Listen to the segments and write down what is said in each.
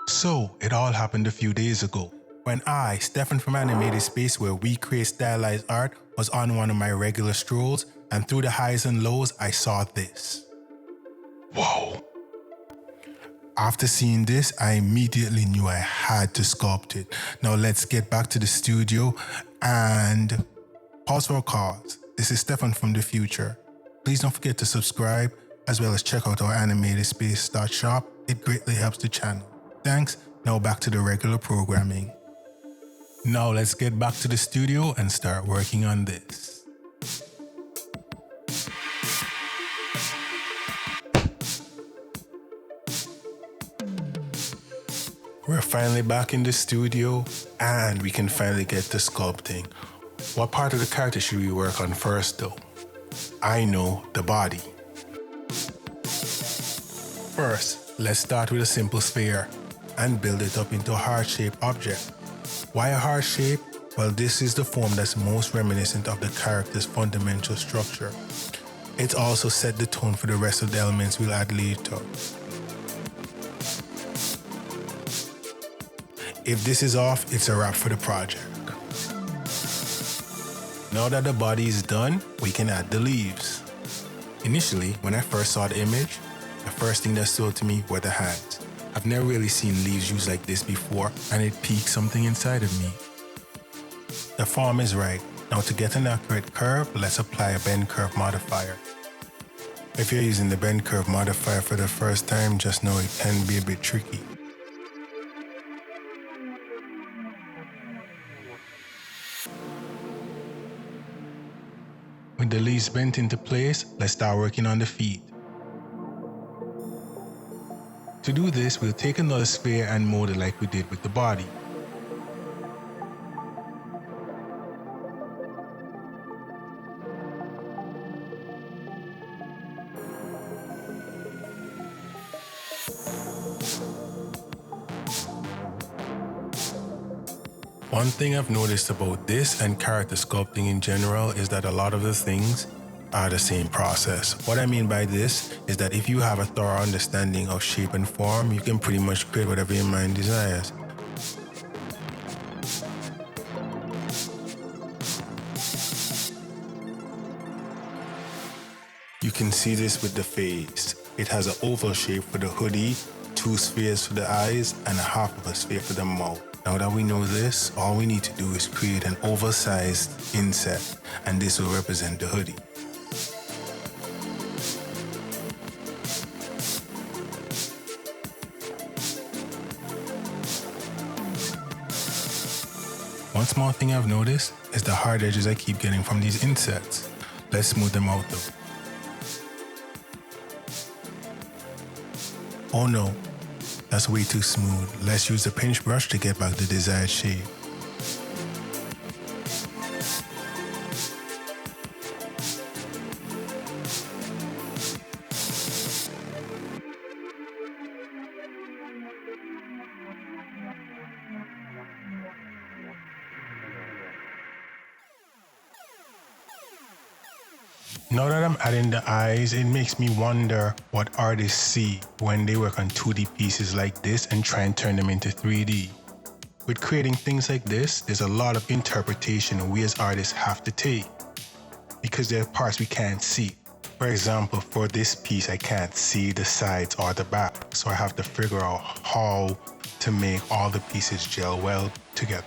So, it all happened a few days ago, when I, Stefan from Animative Space, where we create stylized art, was on one of my regular strolls, and through the highs and lows, I saw this. Whoa. After seeing this, I immediately knew I had to sculpt it. Now let's get back to the studio and pause for a cause. This is Stefan from the future. Please don't forget to subscribe, as well as check out our animatedSpace.shop. It greatly helps the channel. Thanks. Now back to the regular programming. Now let's get back to the studio and start working on this. We're finally back in the studio and we can finally get to sculpting. What part of the character should we work on first though? I know, the body. First, let's start with a simple sphere and build it up into a heart-shaped object. Why a heart shape? Well, this is the form that's most reminiscent of the character's fundamental structure. It also set the tone for the rest of the elements we'll add later. If this is off, it's a wrap for the project. Now that the body is done, we can add the leaves. Initially, when I first saw the image, the first thing that stood to me were the hands. I've never really seen leaves used like this before, and it piqued something inside of me. The form is right. Now to get an accurate curve, let's apply a bend curve modifier. If you're using the bend curve modifier for the first time, just know it can be a bit tricky. With the leaves bent into place, let's start working on the feet. To do this, we'll take another sphere and mold it like we did with the body. One thing I've noticed about this and character sculpting in general is that a lot of the things are the same process. What I mean by this is that if you have a thorough understanding of shape and form, you can pretty much create whatever your mind desires. You can see this with the face. It has an oval shape for the hoodie, 2 spheres for the eyes, and a half of a sphere for the mouth. Now that we know this, all we need to do is create an oversized inset, and this will represent the hoodie. One small thing I've noticed is the hard edges I keep getting from these insets. Let's smooth them out though. Oh no, that's way too smooth. Let's use a pinch brush to get back the desired shape. Now that I'm adding the eyes, it makes me wonder what artists see when they work on 2D pieces like this and try and turn them into 3D. With creating things like this, there's a lot of interpretation we as artists have to take, because there are parts we can't see. For example, for this piece, I can't see the sides or the back, so I have to figure out how to make all the pieces gel well together.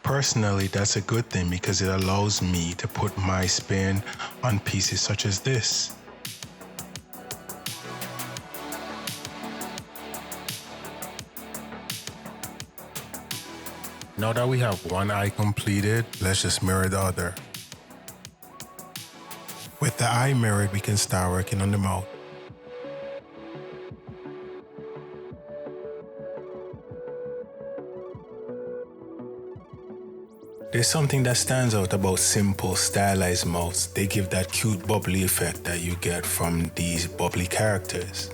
Personally, that's a good thing because it allows me to put my spin on pieces such as this. Now that we have one eye completed, let's just mirror the other. With the eye mirrored, we can start working on the mouth. There's something that stands out about simple, stylized mouths. They give that cute, bubbly effect that you get from these bubbly characters.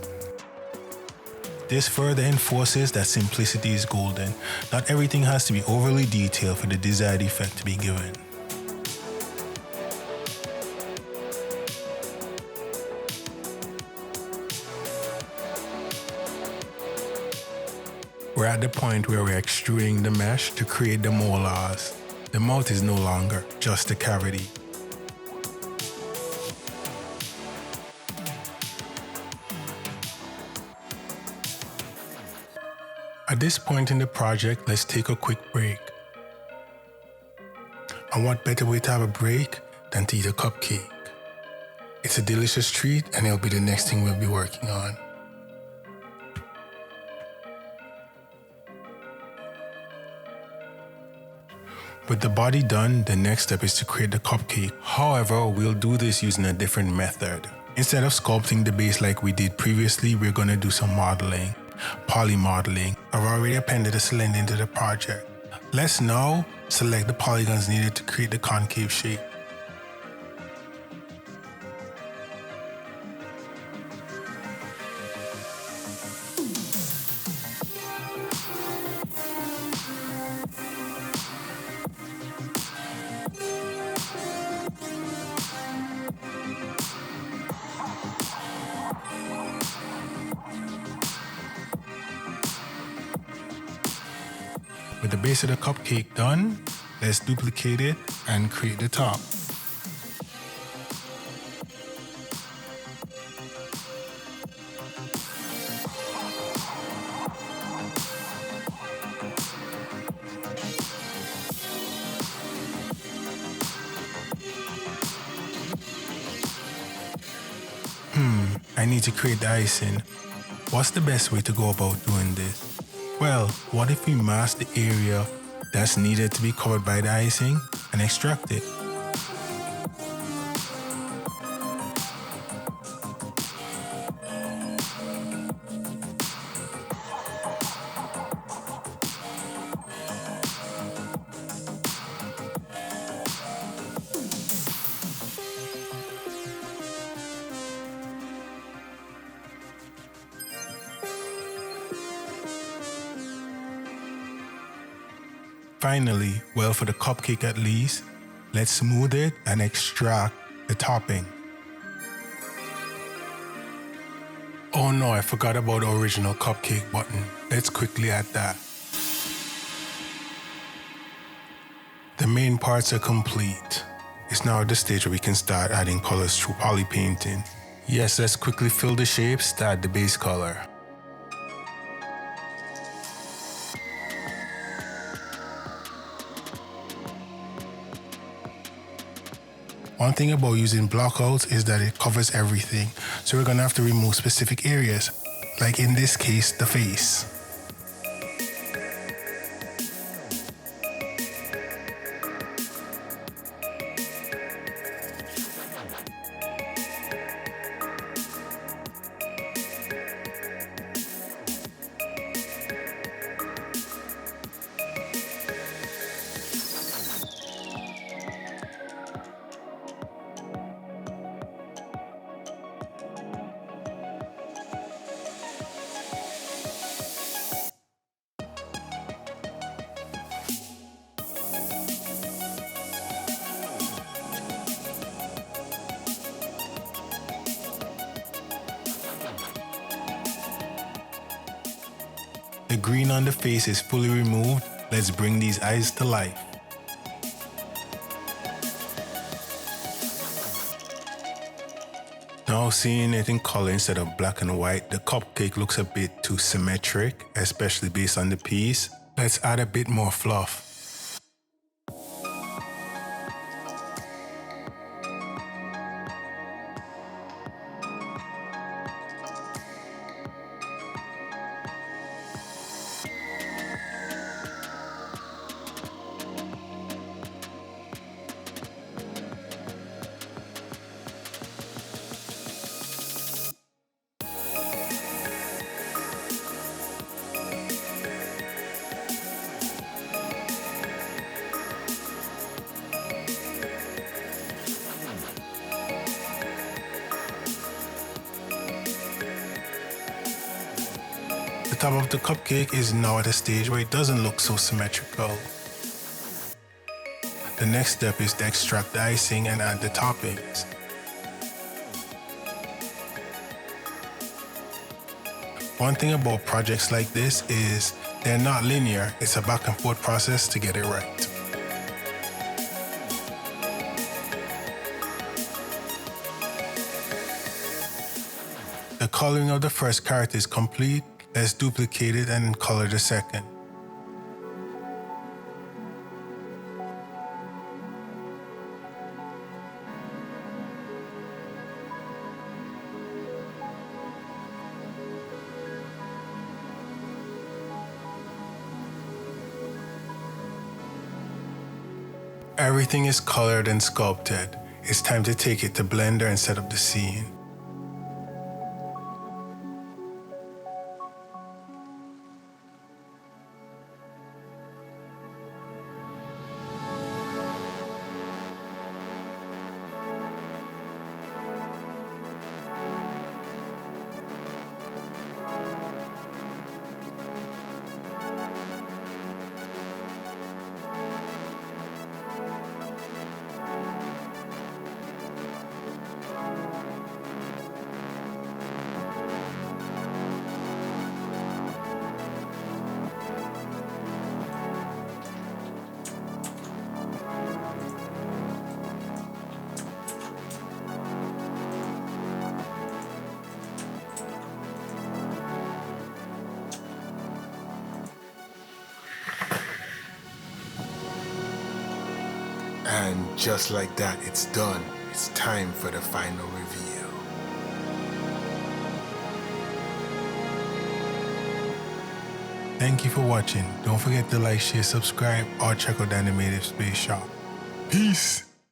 This further enforces that simplicity is golden. Not everything has to be overly detailed for the desired effect to be given. We're at the point where we're extruding the mesh to create the molars. The mouth is no longer just a cavity. At this point in the project, let's take a quick break. And what better way to have a break than to eat a cupcake? It's a delicious treat and it'll be the next thing we'll be working on. With the body done, the next step is to create the cupcake. However, we'll do this using a different method. Instead of sculpting the base like we did previously, we're going to do some modeling, poly modeling. I've already appended a cylinder into the project. Let's now select the polygons needed to create the concave shape. With the base of the cupcake done, let's duplicate it and create the top. I need to create the icing. What's the best way to go about doing this? Well, what if we mask the area that's needed to be covered by the icing and extract it? Finally, well, for the cupcake at least, let's smooth it and extract the topping. Oh no, I forgot about the original cupcake button. Let's quickly add that. The main parts are complete. It's now at the stage where we can start adding colors through poly painting. Yes, let's quickly fill the shapes to add the base color. One thing about using blockouts is that it covers everything, so we're gonna have to remove specific areas, like in this case, the face. The green on the face is fully removed. Let's bring these eyes to life. Now seeing it in color instead of black and white, the cupcake looks a bit too symmetric, especially based on the piece. Let's add a bit more fluff. The top of the cupcake is now at a stage where it doesn't look so symmetrical. The next step is to extract the icing and add the toppings. One thing about projects like this is they're not linear. It's a back and forth process to get it right. The coloring of the first character is complete. Let's duplicate it and color the second. Everything is colored and sculpted. It's time to take it to Blender and set up the scene. And just like that, it's done. It's time for the final review. Thank you for watching. Don't forget to like, share, subscribe, or check out the Animative Space Shop. Peace!